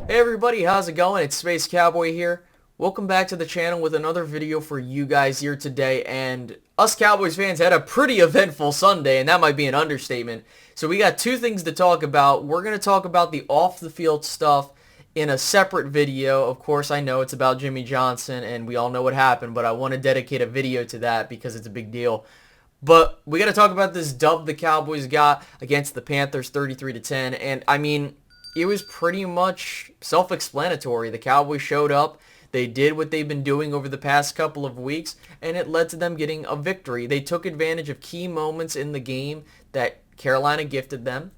Hey everybody, how's it going? It's Space Cowboy here. Welcome back to the channel with another video for you guys here today. And us Cowboys fans had a pretty eventful Sunday, and that might be an understatement. So we got two things to talk about. We're going to talk about the off-the-field stuff in a separate video. Of course, I know it's about Jimmy Johnson, and we all know what happened, but I want to dedicate a video to that because it's a big deal. But we got to talk about this dub the Cowboys got against the Panthers 33-10. And I mean, it was pretty much self-explanatory. The Cowboys showed up. They did what they've been doing over the past couple of weeks, and it led to them getting a victory. They took advantage of key moments in the game that Carolina gifted them,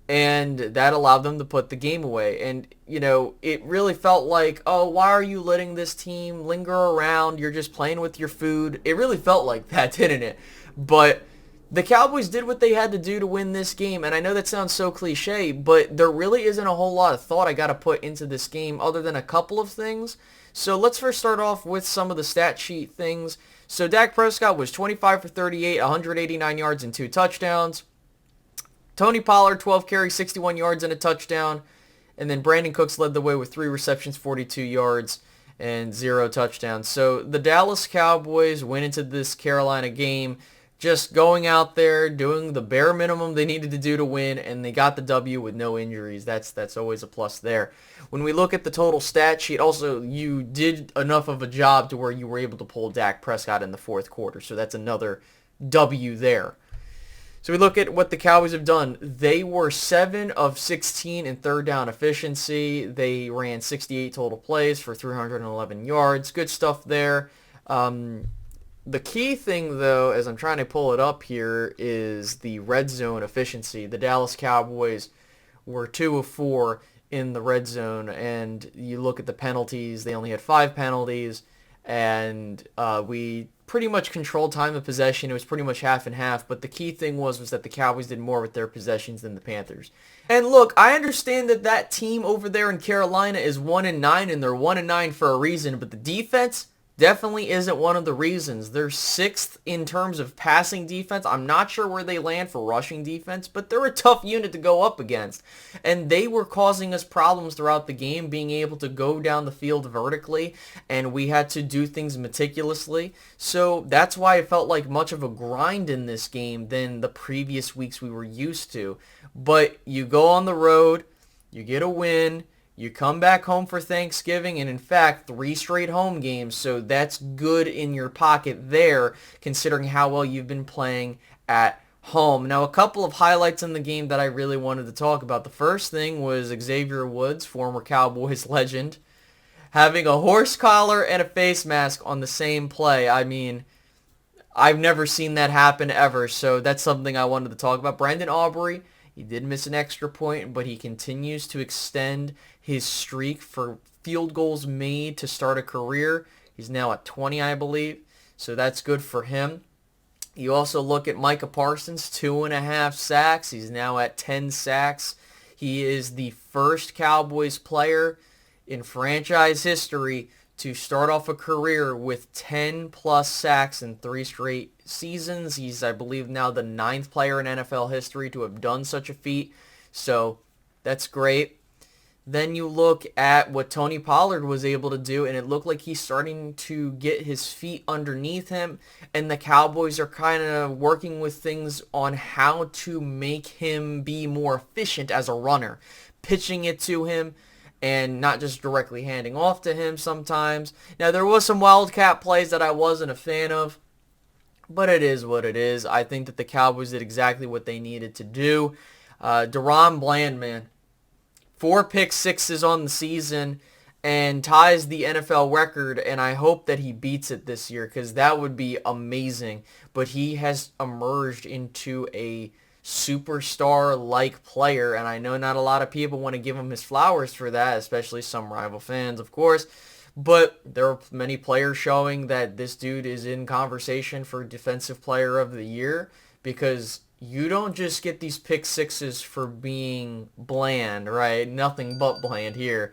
and that allowed them to put the game away. And, you know, it really felt like, oh, why are you letting this team linger around? You're just playing with your food. It really felt like that, didn't it? But the Cowboys did what they had to do to win this game, and I know that sounds so cliche, but there really isn't a whole lot of thought I got to put into this game other than a couple of things. So let's first start off with some of the stat sheet things. So Dak Prescott was 25 for 38, 189 yards and 2 touchdowns. Tony Pollard, 12 carries, 61 yards and a touchdown. And then Brandon Cooks led the way with 3 receptions, 42 yards and 0 touchdowns. So the Dallas Cowboys went into this Carolina game just going out there, doing the bare minimum they needed to do to win, and they got the W with no injuries. That's always a plus there. When we look at the total stat sheet, also, you did enough of a job to where you were able to pull Dak Prescott in the fourth quarter, so that's another W there. So we look at what the Cowboys have done. They were 7 of 16 in third down efficiency. They ran 68 total plays for 311 yards. Good stuff there. The key thing, though, as I'm trying to pull it up here, is the red zone efficiency. The Dallas Cowboys were 2 of 4 in the red zone, and you look at the penalties, they only had 5 penalties, and we pretty much controlled time of possession. It was pretty much half and half, but the key thing was that the Cowboys did more with their possessions than the Panthers. And look, I understand that team over there in Carolina is 1-9, and they're 1-9 for a reason, but the defense definitely isn't one of the reasons. They're 6th in terms of passing defense. I'm not sure where they land for rushing defense, but they're a tough unit to go up against. And they were causing us problems throughout the game, being able to go down the field vertically, and we had to do things meticulously. So that's why it felt like much of a grind in this game than the previous weeks we were used to. But you go on the road, you get a win, you come back home for Thanksgiving, and in fact, 3 straight home games, so that's good in your pocket there, considering how well you've been playing at home. Now, a couple of highlights in the game that I really wanted to talk about. The first thing was Xavier Woods, former Cowboys legend, having a horse collar and a face mask on the same play. I mean, I've never seen that happen ever, so that's something I wanted to talk about. Brandon Aubrey, he did miss an extra point, but he continues to extend his streak for field goals made to start a career. He's now at 20, I believe, so that's good for him. You also look at Micah Parsons, 2.5 sacks. He's now at 10 sacks. He is the first Cowboys player in franchise history to start off a career with 10-plus sacks in 3 straight seasons. He's, I believe, now the 9th player in NFL history to have done such a feat. So that's great. Then you look at what Tony Pollard was able to do, and it looked like he's starting to get his feet underneath him, and the Cowboys are kind of working with things on how to make him be more efficient as a runner, pitching it to him, and not just directly handing off to him sometimes. Now, there was some wildcat plays that I wasn't a fan of, but it is what it is. I think that the Cowboys did exactly what they needed to do. DaRon Bland, man, 4 pick sixes on the season and ties the NFL record, and I hope that he beats it this year because that would be amazing. But he has emerged into a superstar-like player, and I know not a lot of people want to give him his flowers for that, especially some rival fans, of course, but there are many players showing that this dude is in conversation for Defensive Player of the Year because you don't just get these pick sixes for being bland, right? Nothing but bland here.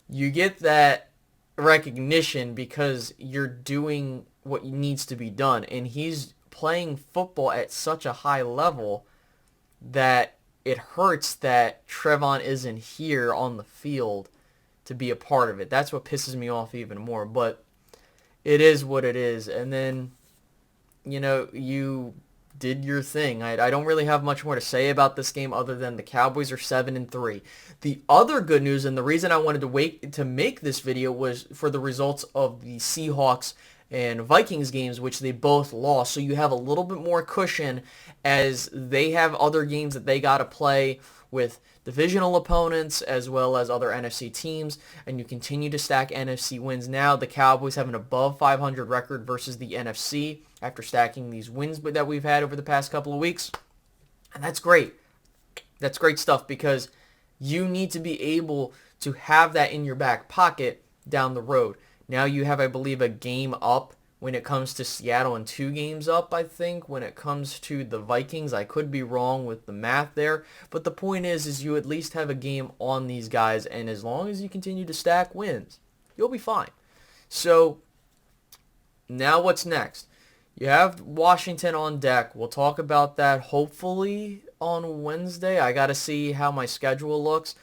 You get that recognition because you're doing what needs to be done, and he's playing football at such a high level that it hurts that Trevon isn't here on the field to be a part of it. That's what pisses me off even more. But it is what it is. And then, you did your thing. I don't really have much more to say about this game other than the Cowboys are 7-3. The other good news, and the reason I wanted to wait to make this video, was for the results of the Seahawks and Vikings games, which they both lost. So you have a little bit more cushion as they have other games that they got to play with divisional opponents as well as other NFC teams, and you continue to stack NFC wins. Now the Cowboys have an above 500 record versus the NFC after stacking these wins that we've had over the past couple of weeks, and that's great. That's great stuff because you need to be able to have that in your back pocket down the road. Now you have, I believe, a game up when it comes to Seattle and 2 games up, I think, when it comes to the Vikings. I could be wrong with the math there, but the point is you at least have a game on these guys, and as long as you continue to stack wins, you'll be fine. So now what's next? You have Washington on deck. We'll talk about that hopefully on Wednesday. I got to see how my schedule looks,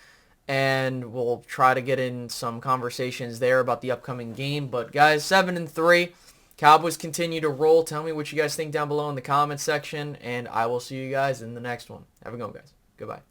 and we'll try to get in some conversations there about the upcoming game. But guys, 7-3. Cowboys continue to roll. Tell me what you guys think down below in the comments section, and I will see you guys in the next one. Have a good one, guys. Goodbye.